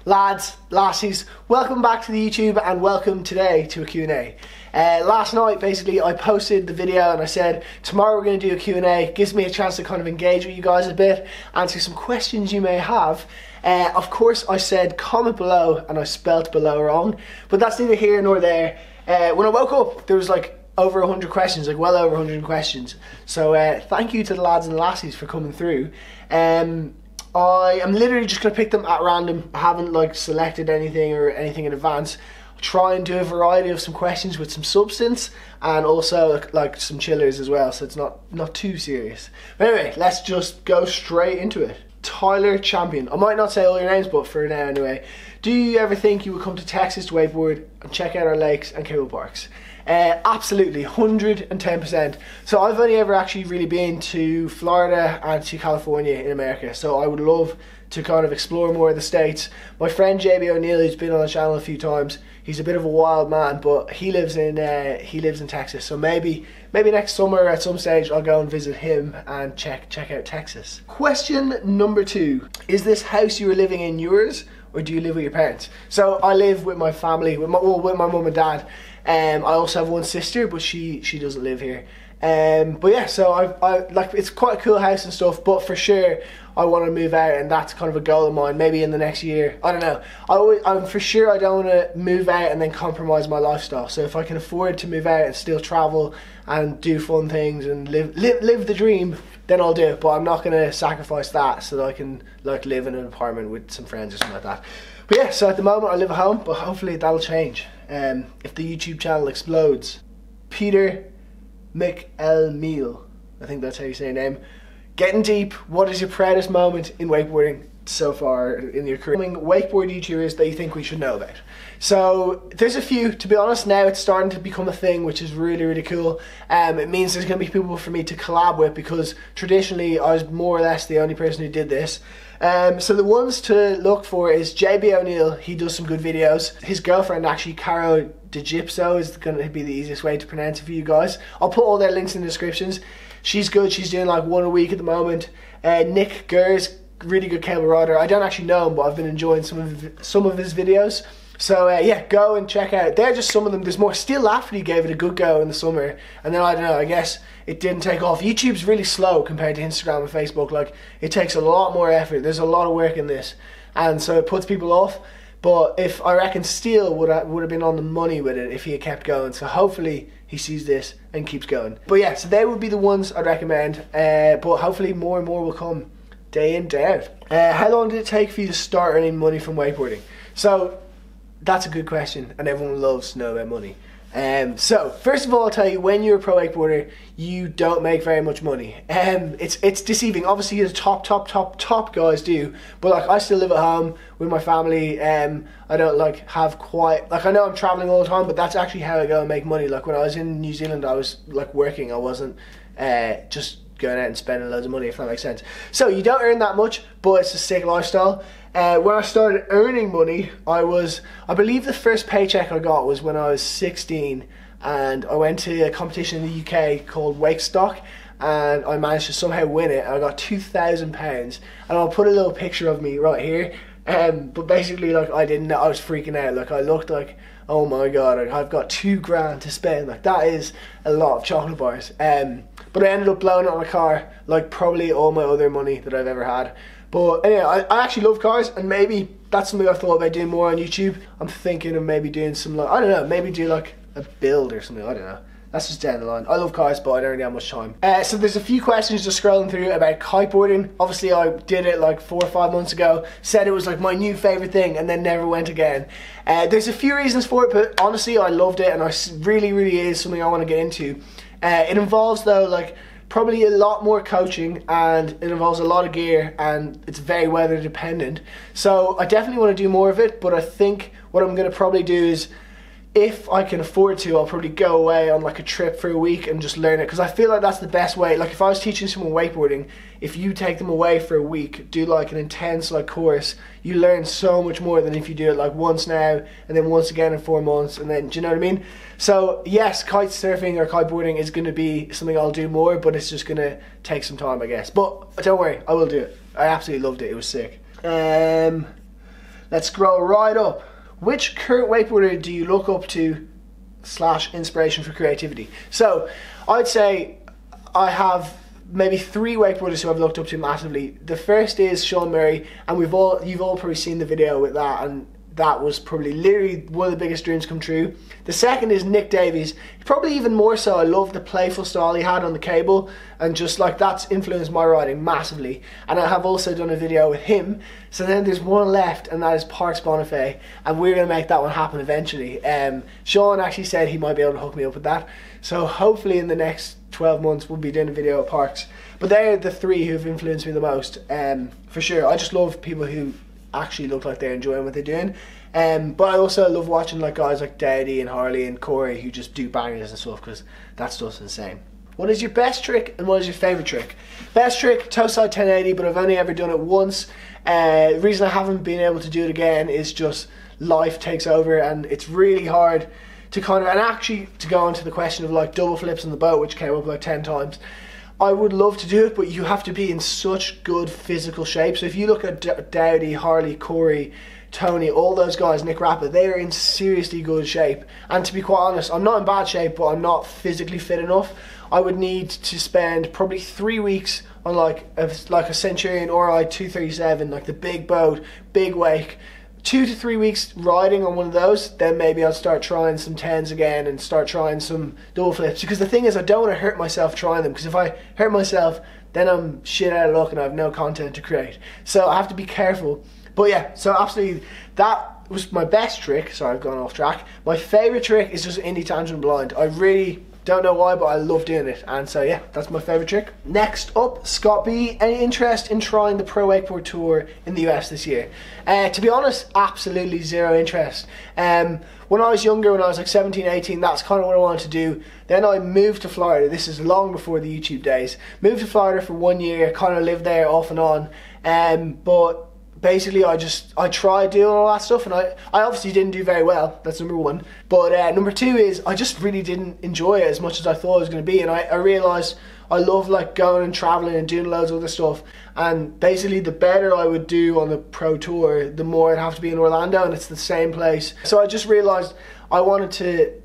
Lads, lassies, welcome back to the YouTube and welcome today to a Q&A. Last night, basically, I posted the video and I said, tomorrow we're going to do a Q&A. It gives me a chance to kind of engage with you guys a bit, answer some questions you may have. Of course, I said comment below and I spelt below wrong, but that's neither here nor there. When I woke up, there was like over 100 questions, like well over 100 questions. So thank you to the lads and lassies for coming through. I am literally just going to pick them at random. I haven't like selected anything or anything in advance. I'll try and do a variety of some questions with some substance and also like some chillers as well, so it's not too serious. But anyway, let's just go straight into it. Tyler Champion. I might not say all your names, but for now anyway. Do you ever think you would come to Texas to wakeboard and check out our lakes and cable parks? Absolutely, 110%. So I've only ever actually really been to Florida and to California in America, so I would love to kind of explore more of the States. My friend JB O'Neill, who's been on the channel a few times, he's a bit of a wild man, but he lives in Texas, so maybe next summer at some stage I'll go and visit him and check out Texas. Question number 2. Is this house you are living in yours, or do you live with your parents? So I live with my family, with my mum and dad. I also have one sister, but she doesn't live here. But yeah, so I like, it's quite a cool house and stuff, but for sure I want to move out, and that's kind of a goal of mine, maybe in the next year. I don't know. I'm for sure I don't want to move out and then compromise my lifestyle. So if I can afford to move out and still travel and do fun things and live the dream, then I'll do it. But I'm not going to sacrifice that so that I can like live in an apartment with some friends or something like that. But yeah, so at the moment I live at home, but hopefully that'll change if the YouTube channel explodes. Peter McElmeal, I think that's how you say your name. Getting deep, what is your proudest moment in wakeboarding so far in your career? Wakeboard YouTubers that you think we should know about. So there's a few, to be honest. Now it's starting to become a thing, which is really cool. It means there's going to be people for me to collab with, because traditionally I was more or less the only person who did this. So the ones to look for is JB O'Neill. He does some good videos. His girlfriend actually, Caro DeGipso, is going to be the easiest way to pronounce it for you guys. I'll put all their links in the descriptions. She's good. She's doing like one a week at the moment. Nick Gers, really good cable rider. I don't actually know him, but I've been enjoying some of his videos. So yeah, go and check out. They're just some of them. There's more. Steel Lafferty gave it a good go in the summer, and then I don't know, I guess it didn't take off. YouTube's really slow compared to Instagram and Facebook. Like, it takes a lot more effort. There's a lot of work in this, and so it puts people off. But if I reckon Steel would have been on the money with it if he had kept going. So hopefully he sees this and keeps going. But yeah, so they would be the ones I'd recommend. But hopefully more and more will come day in, day out. How long did it take for you to start earning money from wakeboarding? So that's a good question, and everyone loves to know about money. So first of all, I'll tell you, when you're a pro wakeboarder, you don't make very much money. It's deceiving. Obviously the top guys do, but like, I still live at home with my family. I don't like have quite, like, I know I'm traveling all the time, but that's actually how I go and make money. Like, when I was in New Zealand, I was like working. I wasn't just going out and spending loads of money, if that makes sense. So you don't earn that much, but it's a sick lifestyle. When I started earning money, I believe the first paycheck I got was when I was 16, and I went to a competition in the UK called Wakestock, and I managed to somehow win it. I got £2,000, and I'll put a little picture of me right here. But basically, like, I didn't know, I was freaking out. Like, I looked like, oh my god, I've got £2,000 to spend. Like, that is a lot of chocolate bars. But I ended up blowing it on a car, like probably all my other money that I've ever had. But anyway, I actually love cars, and maybe that's something I've thought about doing more on YouTube. I'm thinking of maybe doing some, like, I don't know, maybe do like a build or something, I don't know. That's just down the line. I love cars, but I don't really have much time. So there's a few questions just scrolling through about kiteboarding. Obviously I did it like 4 or 5 months ago, said it was like my new favourite thing, and then never went again. There's a few reasons for it, but honestly I loved it, and it really is something I want to get into. It involves, though, like, probably a lot more coaching, and it involves a lot of gear, and it's very weather dependent. So I definitely want to do more of it, but I think what I'm going to probably do is, if I can afford to, I'll probably go away on like a trip for a week and just learn it, because I feel like that's the best way. Like, if I was teaching someone wakeboarding, if you take them away for a week, do like an intense like course, you learn so much more than if you do it like once now and then once again in 4 months, and then, do you know what I mean? So yes, kite surfing or kiteboarding is going to be something I'll do more, but it's just going to take some time, I guess. But don't worry, I will do it. I absolutely loved it. It was sick. Let's scroll right up. Which current wakeboarder do you look up to / inspiration for creativity? So I'd say I have maybe 3 wakeboarders who I've looked up to massively. The first is Sean Murray, and you've all probably seen the video with that, and that was probably literally one of the biggest dreams come true. The second is Nick Davies. Probably even more so, I love the playful style he had on the cable, and just like that's influenced my riding massively. And I have also done a video with him. So then there's one left, and that is Parks Bonifay, and we're going to make that one happen eventually. Sean actually said he might be able to hook me up with that, so hopefully in the next 12 months we'll be doing a video at Parks. But they're the 3 who've influenced me the most, for sure. I just love people who actually look like they're enjoying what they're doing, but I also love watching like guys like Dowdy and Harley and Corey who just do bangers and stuff, because that stuff's insane. What is your best trick and what is your favourite trick? Best trick, toe side 1080, but I've only ever done it once. The reason I haven't been able to do it again is just life takes over, and it's really hard to kind of, and actually to go on to the question of like double flips on the boat, which came up like 10 times. I would love to do it, but you have to be in such good physical shape. So if you look at Dowdy, Harley, Corey, Tony, all those guys, Nick Rapper, they are in seriously good shape. And to be quite honest, I'm not in bad shape, but I'm not physically fit enough. I would need to spend probably 3 weeks on like a Centurion RI 237, like the big boat, big wake. 2 to 3 weeks riding on one of those, then maybe I'll start trying some 10s again and start trying some double flips. Because the thing is, I don't want to hurt myself trying them, because if I hurt myself, then I'm shit out of luck and I have no content to create. So I have to be careful. But yeah, so absolutely, that was my best trick. Sorry, I've gone off track. My favourite trick is just indie tangent blind. I really don't know why, but I love doing it. And so yeah, that's my favourite trick. Next up, Scott B. Any interest in trying the Pro Wakeboard Tour in the US this year? To be honest, absolutely zero interest. When I was younger, when I was like 17, 18, that's kind of what I wanted to do. Then I moved to Florida. This is long before the YouTube days. Moved to Florida for 1 year, kind of lived there off and on. But basically I tried doing all that stuff, and I obviously didn't do very well. That's number 1. But number 2 is I just really didn't enjoy it as much as I thought it was going to be, and I realised I love like going and travelling and doing loads of other stuff, and basically the better I would do on the Pro Tour, the more I'd have to be in Orlando, and it's the same place. So I just realised I wanted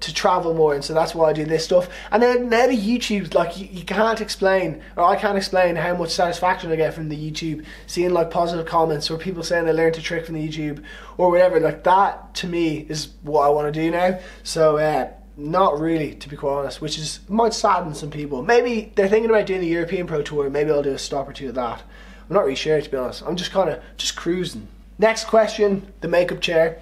to travel more, and so that's why I do this stuff. And then now the YouTube, like you can't explain, or I can't explain how much satisfaction I get from the YouTube, seeing like positive comments or people saying they learned a trick from the YouTube or whatever. Like that to me is what I want to do now. So not really, to be quite honest, which might sadden some people. Maybe they're thinking about doing the European Pro Tour. Maybe I'll do a stop or 2 of that. I'm not really sure, to be honest. I'm just kind of cruising. Next question, the makeup chair.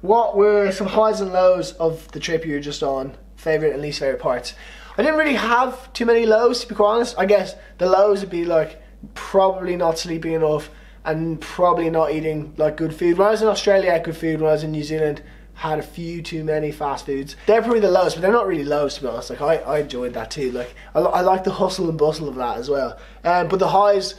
What were some highs and lows of the trip you were just on? Favourite and least favourite parts? I didn't really have too many lows, to be quite honest. I guess the lows would be like probably not sleeping enough and probably not eating like good food. When I was in Australia, I had good food. When I was in New Zealand, had a few too many fast foods. They're probably the lows, but they're not really lows, to be honest. Like I enjoyed that too. Like I like the hustle and bustle of that as well. But the highs,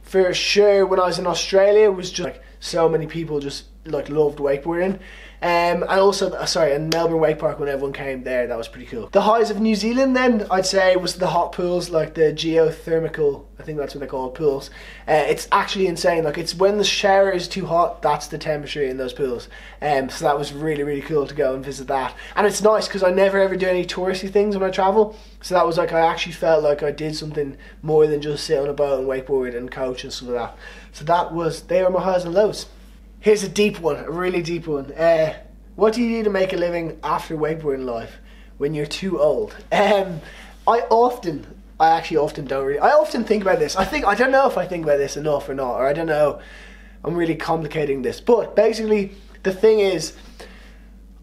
for sure, when I was in Australia, was just like so many people just like loved wakeboarding. And also, and Melbourne Wake Park, when everyone came there, that was pretty cool. The highs of New Zealand then, I'd say, was the hot pools, like the geothermal, I think that's what they call it, pools. It's actually insane. Like, it's when the shower is too hot, that's the temperature in those pools. So that was really, really cool to go and visit that. And it's nice because I never ever do any touristy things when I travel. So that was like, I actually felt like I did something more than just sit on a boat and wakeboard and coach and stuff like that. So they were my highs and lows. Here's a deep one, a really deep one. What do you do to make a living after wakeboarding life when you're too old? I often think about this. I don't know if I think about this enough or not, or I don't know. I'm really complicating this. But basically, the thing is,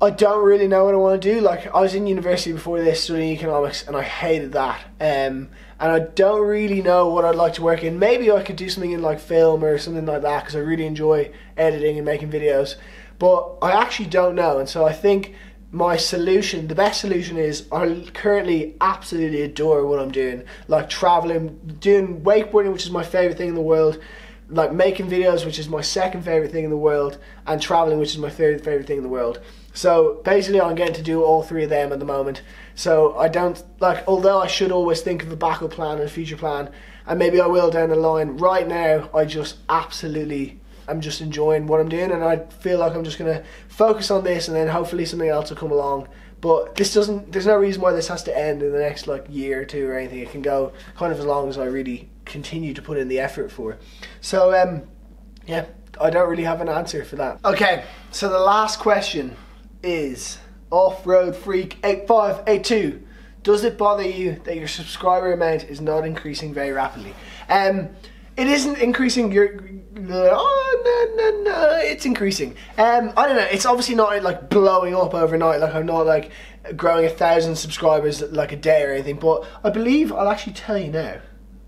I don't really know what I want to do. Like, I was in university before this studying economics, and I hated that. And I don't really know what I'd like to work in. Maybe I could do something in like film or something like that, because I really enjoy editing and making videos. But I actually don't know, and so I think my solution, the best solution is, I currently absolutely adore what I'm doing. Like traveling, doing wakeboarding, which is my favorite thing in the world, like making videos, which is my second favorite thing in the world, and traveling, which is my third favorite thing in the world. So basically I'm getting to do all 3 of them at the moment. So I don't, like, although I should always think of a backup plan and a future plan, and maybe I will down the line, right now I just absolutely I'm just enjoying what I'm doing, and I feel like I'm just going to focus on this, and then hopefully something else will come along. But there's no reason why this has to end in the next like year or two or anything. It can go kind of as long as I really continue to put in the effort for. So yeah, I don't really have an answer for that. Okay, so the last question is Off-Road Freak 8582. Does it bother you that your subscriber amount is not increasing very rapidly? It isn't increasing. It's increasing. I don't know. It's obviously not like blowing up overnight. Like I'm not like growing 1,000 subscribers like a day or anything. But I believe, I'll actually tell you now,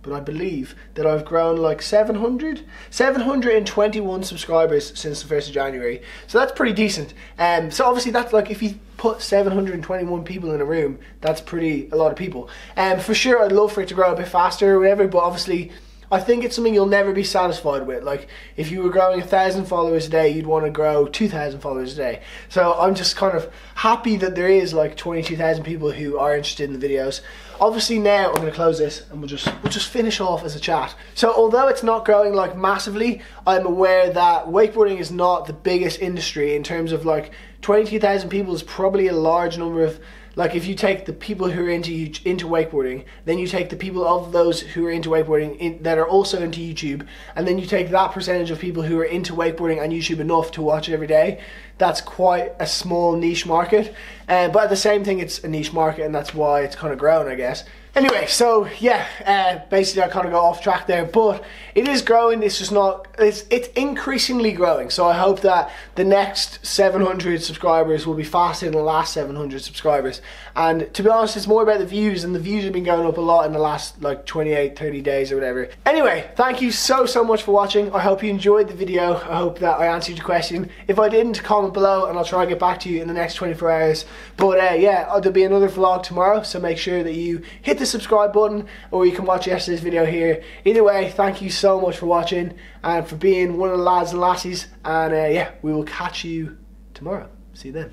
but I believe that I've grown like 721 subscribers since the 1st of January. So that's pretty decent. So obviously that's like, if you put 721 people in a room, that's a lot of people. For sure, I'd love for it to grow a bit faster or whatever, but obviously I think it's something you'll never be satisfied with. Like if you were growing 1,000 followers a day, you'd want to grow 2,000 followers a day. So I'm just kind of happy that there is like 22,000 people who are interested in the videos. Obviously now I'm going to close this and we'll just finish off as a chat. So although it's not growing like massively, I'm aware that wakeboarding is not the biggest industry in terms of like 22,000 people is probably a large number of, like if you take the people who are into wakeboarding, then you take the people of those who are into wakeboarding that are also into YouTube, and then you take that percentage of people who are into wakeboarding and YouTube enough to watch it every day, that's quite a small niche market. But at the same thing, it's a niche market, and that's why it's kind of grown, I guess. Anyway, so yeah, basically I kind of got off track there, but it is growing. It's just not, it's increasingly growing. So I hope that the next 700 subscribers will be faster than the last 700 subscribers. And to be honest, it's more about the views, and the views have been going up a lot in the last like 28, 30 days or whatever. Anyway, thank you so much for watching. I hope you enjoyed the video. I hope that I answered your question. If I didn't, comment below and I'll try and get back to you in the next 24 hours. But yeah, there'll be another vlog tomorrow, so make sure that you hit the subscribe button, or you can watch yesterday's video here. Either way, thank you so much for watching and for being one of the lads and lassies, and yeah, we will catch you tomorrow. See you then.